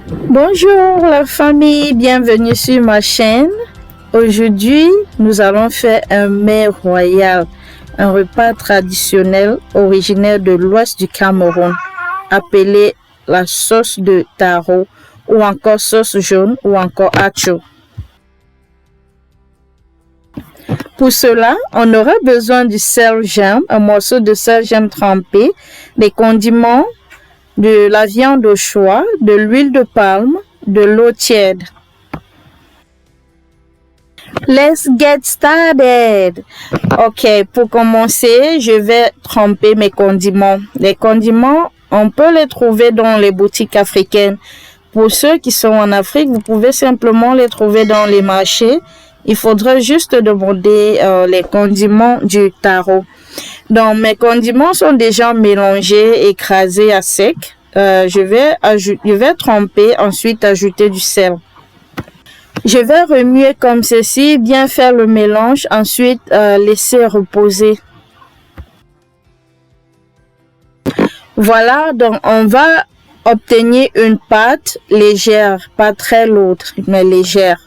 Bonjour la famille, bienvenue sur ma chaîne. Aujourd'hui, nous allons faire un mets royal, un repas traditionnel originaire de l'ouest du Cameroun, appelé la sauce de taro ou encore sauce jaune ou encore acho. Pour cela, on aura besoin du sel gemme, un morceau de sel gemme trempé, des condiments, de la viande au choix, de l'huile de palme, de l'eau tiède. Let's get started. Ok, pour commencer, je vais tremper mes condiments. Les condiments, on peut les trouver dans les boutiques africaines. Pour ceux qui sont en Afrique, vous pouvez simplement les trouver dans les marchés. Il faudra juste demander les condiments du taro. Donc, mes condiments sont déjà mélangés, écrasés à sec. Je vais tremper, ensuite ajouter du sel. Je vais remuer comme ceci, bien faire le mélange, ensuite laisser reposer. Voilà, donc on va obtenir une pâte légère, pas très lourde, mais légère.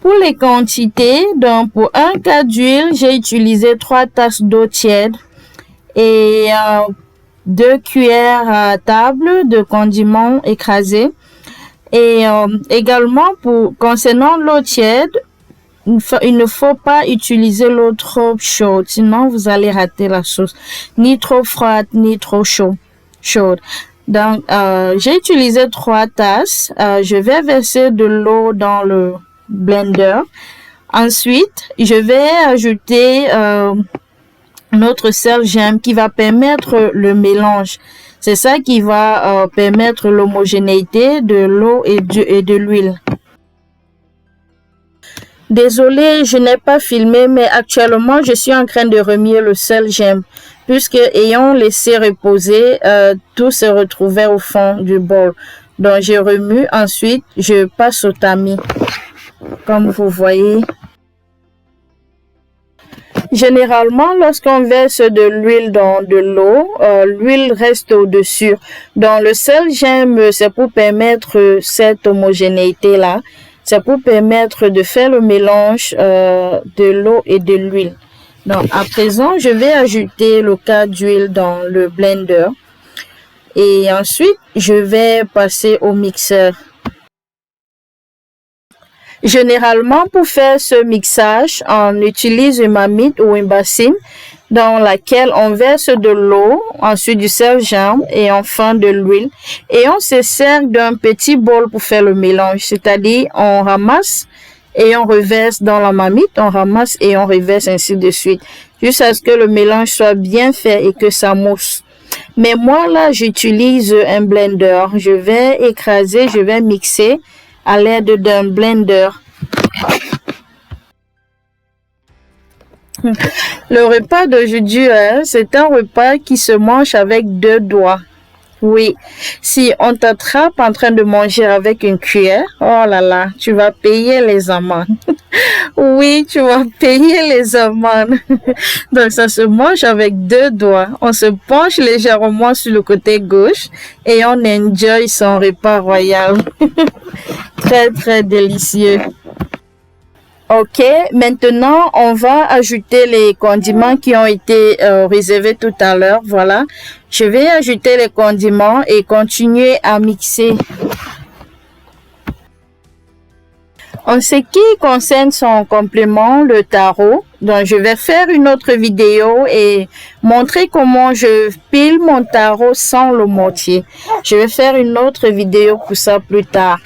Pour les quantités, donc pour un quart d'huile, j'ai utilisé 3 tasses d'eau tiède et 2 cuillères à table de condiments écrasés. Et également, concernant l'eau tiède, il ne faut pas utiliser l'eau trop chaude, sinon vous allez rater la sauce. Ni trop froide, ni trop chaude. Donc, j'ai utilisé 3 tasses. Je vais verser de l'eau dans le blender. Ensuite, je vais ajouter notre sel gemme qui va permettre le mélange. C'est ça qui va permettre l'homogénéité de l'eau et de l'huile. Désolée, je n'ai pas filmé, mais actuellement, je suis en train de remuer le sel gemme. Puisque ayant laissé reposer, tout se retrouvait au fond du bol. Donc, je remue. Ensuite, je passe au tamis. Comme vous voyez. Généralement, lorsqu'on verse de l'huile dans de l'eau, l'huile reste au-dessus. Donc, le sel gemme, c'est pour permettre cette homogénéité-là. C'est pour permettre de faire le mélange de l'eau et de l'huile. Donc, à présent, je vais ajouter le quart d'huile dans le blender. Et ensuite, je vais passer au mixeur. Généralement, pour faire ce mixage, on utilise une marmite ou une bassine dans laquelle on verse de l'eau, ensuite du sel gemme et enfin de l'huile. Et on se sert d'un petit bol pour faire le mélange, c'est-à-dire on ramasse et on reverse dans la marmite, on ramasse et on reverse ainsi de suite, jusqu'à ce que le mélange soit bien fait et que ça mousse. Mais moi là, j'utilise un blender. Je vais écraser, je vais mixer à l'aide d'un blender. Le repas d'aujourd'hui, c'est un repas qui se mange avec 2 doigts. Oui, si on t'attrape en train de manger avec une cuillère, oh là là, tu vas payer les amendes. Oui, tu vas payer les amendes. Donc, ça se mange avec 2 doigts. On se penche légèrement sur le côté gauche et on enjoy son repas royal. Très, très délicieux. Ok, maintenant, on va ajouter les condiments qui ont été réservés tout à l'heure. Voilà, je vais ajouter les condiments et continuer à mixer. En ce qui concerne son complément, le taro, donc je vais faire une autre vidéo et montrer comment je pile mon taro sans le mortier. Je vais faire une autre vidéo pour ça plus tard.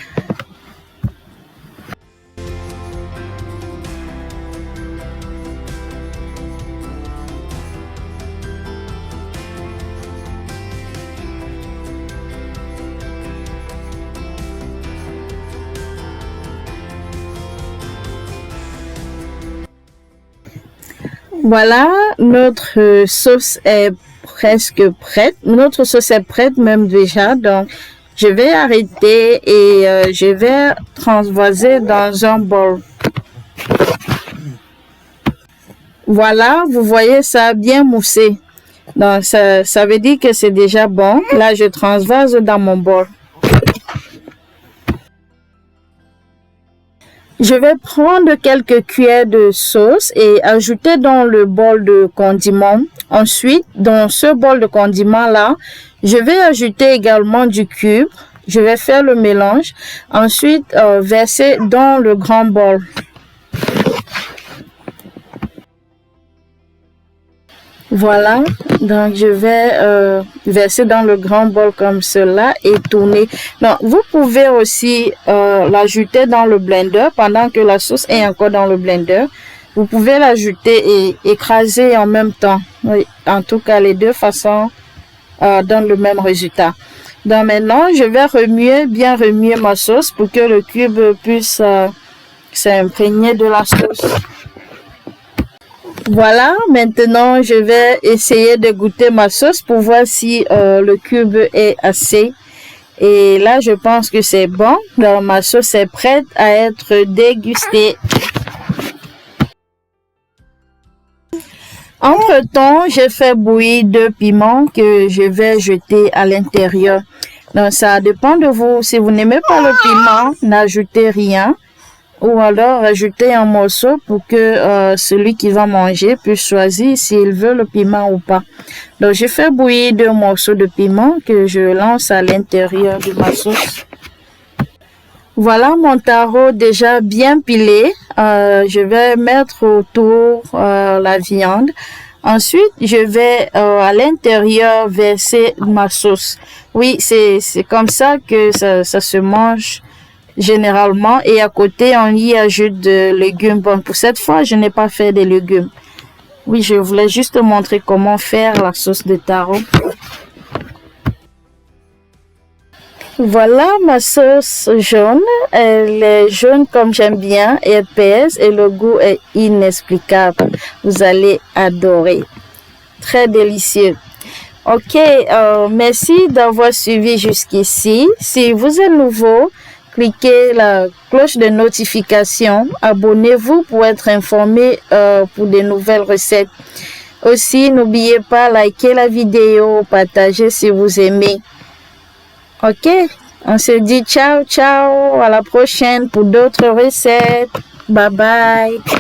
Voilà, notre sauce est presque prête. Notre sauce est prête même déjà. Donc, je vais arrêter et je vais transvaser dans un bol. Voilà, vous voyez ça a bien moussé. Donc, ça veut dire que c'est déjà bon. Là, je transvase dans mon bol. Je vais prendre quelques cuillères de sauce et ajouter dans le bol de condiments. Ensuite, dans ce bol de condiments-là, je vais ajouter également du cube. Je vais faire le mélange. Ensuite, verser dans le grand bol. Voilà, donc je vais verser dans le grand bol comme cela et tourner. Donc, vous pouvez aussi l'ajouter dans le blender pendant que la sauce est encore dans le blender. Vous pouvez l'ajouter et écraser en même temps. Oui, en tout cas, les deux façons donnent le même résultat. Donc maintenant, je vais bien remuer ma sauce pour que le cube puisse s'imprégner de la sauce. Voilà, maintenant je vais essayer de goûter ma sauce pour voir si le cube est assez. Et là, je pense que c'est bon. Donc, ma sauce est prête à être dégustée. Entre-temps, j'ai fait bouillir 2 piments que je vais jeter à l'intérieur. Donc, ça dépend de vous. Si vous n'aimez pas le piment, n'ajoutez rien. Ou alors ajouter un morceau pour que celui qui va manger puisse choisir s'il veut le piment ou pas. Donc, je fais bouillir 2 morceaux de piment que je lance à l'intérieur de ma sauce. Voilà mon taro déjà bien pilé. Je vais mettre autour la viande. Ensuite, je vais à l'intérieur verser ma sauce. Oui, c'est comme ça que ça se mange généralement, et à côté on y ajoute des légumes. Bon, pour cette fois je n'ai pas fait des légumes. Oui, je voulais juste montrer comment faire la sauce de taro. Voilà ma sauce jaune. Elle est jaune comme j'aime bien, épaisse et le goût est inexplicable. Vous allez adorer. Très délicieux. Ok, merci d'avoir suivi jusqu'ici. Si vous êtes nouveau, cliquez la cloche de notification, abonnez-vous pour être informé pour de nouvelles recettes. Aussi, n'oubliez pas liker la vidéo, partager si vous aimez. Ok, on se dit ciao, ciao, à la prochaine pour d'autres recettes. Bye bye.